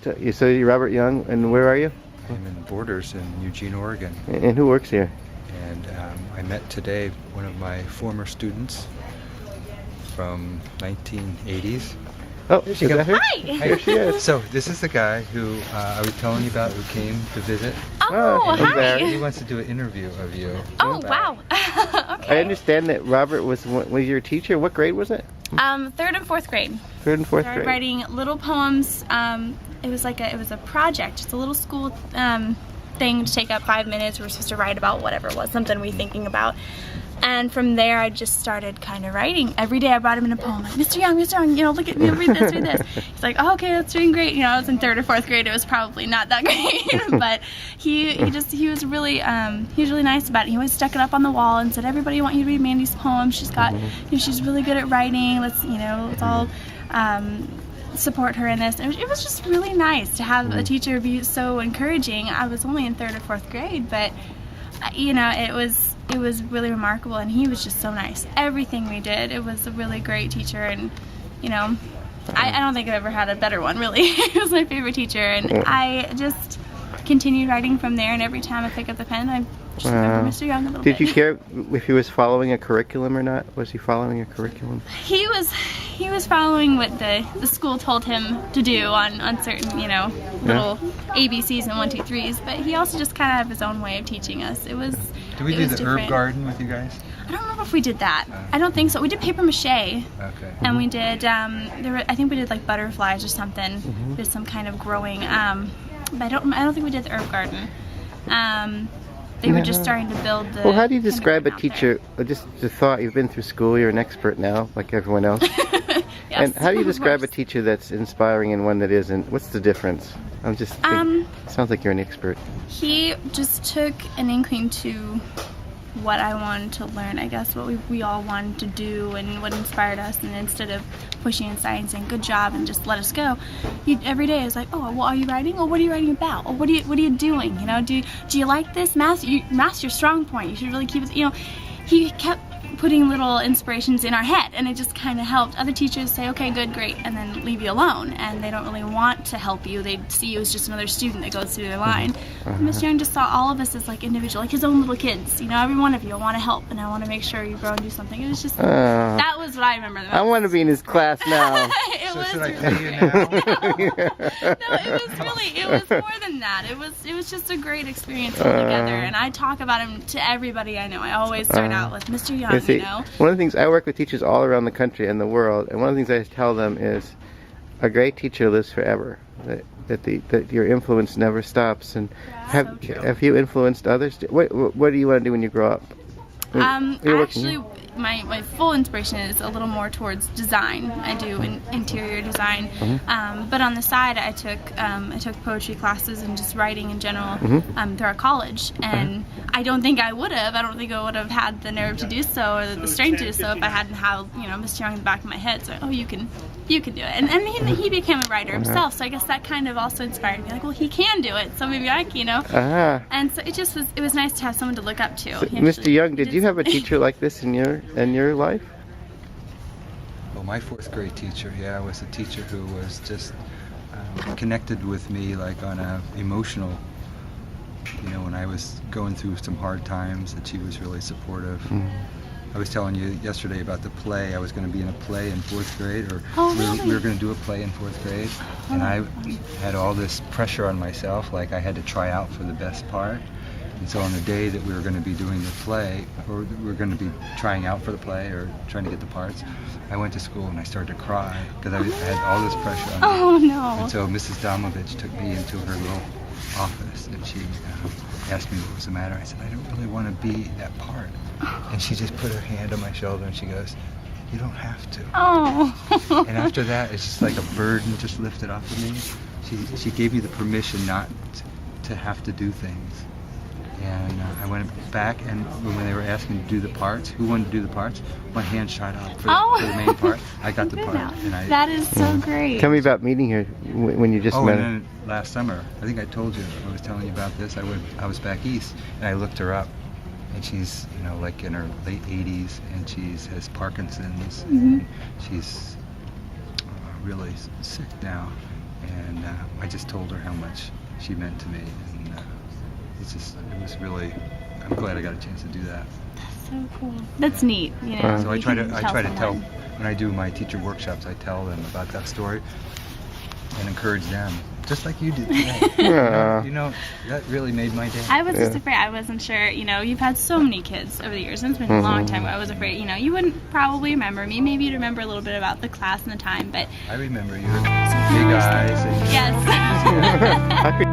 So you're Robert Young, and where are you? I'm in Borders in Eugene, Oregon. And who works here? And I met today one of my former students from 1980s. Oh, is that her? Hi! Here she is. So this is the guy who I was telling you about who came to visit. Oh, he's there. He hi! wants to do an interview of you. Oh, wow. Okay. I understand that Robert was your teacher. What grade was it? Third and fourth grade. Third and fourth Started grade. writing little poems. It was a project. It's a little school thing to take up 5 minutes. We were supposed to write about whatever it was, something we were thinking about. And from there, I just started kind of writing. Every day I brought him in a poem, like, Mr. Young, look at me, read this, read this. He's like, oh, okay, that's doing great. I was in third or fourth grade. It was probably not that great, but he was really nice about it. He always stuck it up on the wall and said, everybody, I want you to read Mandy's poem. She's got, she's really good at writing. Let's all support her in this. It was just really nice to have a teacher be so encouraging. I was only in third or fourth grade, but it was really remarkable, and he was just so nice. Everything we did, it was a really great teacher, and I don't think I've ever had a better one, really. He was my favorite teacher, and I just continued writing from there, and every time I pick up the pen, I just remember Mr. Young a little bit. Did you care if he was following a curriculum or not? Was he following a curriculum? He was following what the school told him to do on certain, little ABCs and 1, 2, 3s, but he also just kind of had his own way of teaching us. Did we do the herb garden with you guys? I don't remember if we did that. I don't think so. We did paper mache. Okay. And we did, I think we did like butterflies or something. Did some kind of growing. But I don't think we did the herb garden. They were just starting to build the. Well, how do you describe a kindergarten out teacher? Just the thought, you've been through school, you're an expert now, like everyone else. there. Yes, And how do you of describe a course. teacher that's inspiring and one that isn't? What's the difference? I'm just sounds like you're an expert. He just took an inkling to what I wanted to learn, I guess, what we all wanted to do and what inspired us, and instead of pushing aside and saying good job and just let us go, every day is like, oh, well, are you writing? Or what are you writing about? Or what are you doing? Do you like this? Math's your strong point. You should really keep it, he kept putting little inspirations in our head, and it just kind of helped. Other teachers say, okay, good, great, and then leave you alone, and they don't really want to help you. They see you as just another student that goes through their line. Mr. Young just saw all of us as like individual, like his own little kids. Every one of you, I want to help, and I want to make sure you grow and do something. It was just, that was what I remember the most. I want to be in his class now. It So was should I really pay you great. now? No, it was more than that. It was just a great experience altogether, and I talk about him to everybody I know. I always start out with Mr. Young, See, one of the things, I work with teachers all around the country and the world, and one of the things I tell them is a great teacher lives forever. That your influence never stops. And have you influenced others? What do you want to do when you grow up? Actually, my full inspiration is a little more towards design. I do interior design, but on the side I took poetry classes and just writing in general throughout college. And I don't think I would have had the nerve to do so or the strength to do so if I hadn't had Mr. Young in the back of my head. So, oh, you can do it. And he became a writer himself, so I guess that kind of also inspired me. Like, well, he can do it, so maybe I can, And so it was nice to have someone to look up to. So, Mr. Young, did you have a teacher like this in your life? Well, my fourth grade teacher, was a teacher who was just connected with me like on a emotional, when I was going through some hard times, that she was really supportive. I was telling you yesterday about the play. I was going to be in a play in fourth grade, or we were going to do a play in fourth grade, and I had all this pressure on myself, like I had to try out for the best part. And so on the day that we were going to be doing the play, or we were going to be trying out for the play or trying to get the parts, I went to school and I started to cry because I had all this pressure on me. Oh, no. And so Mrs. Domovich took me into her little office, and she asked me what was the matter. I said, I don't really want to be that part. And she just put her hand on my shoulder and she goes, you don't have to. Oh. And after that, it's just like a burden just lifted off of me. She gave me the permission not to have to do things. And I went back, and when they were asking me to do the parts, who wanted to do the parts, my hand shot up for the main part. I got the part. And That is so great. Tell me about meeting her when you just met and her. then last summer, I think I told you, I was telling you about this. I was back east, and I looked her up, and she's like in her late 80s, and she has Parkinson's, and she's really sick now. and I just told her how much she meant to me, and it was really, I'm glad I got a chance to do that. So cool. That's neat. You know. So I you try can to tell, someone. when I do my teacher workshops, I tell them about that story and encourage them, just like you did today. Yeah. You know, that really made my day. I was just afraid. I wasn't sure. You know, you've had so many kids over the years, and it's been a long time. I was afraid. You know, you wouldn't probably remember me. Maybe you'd remember a little bit about the class and the time, but I remember you, big eyes. And yes. How could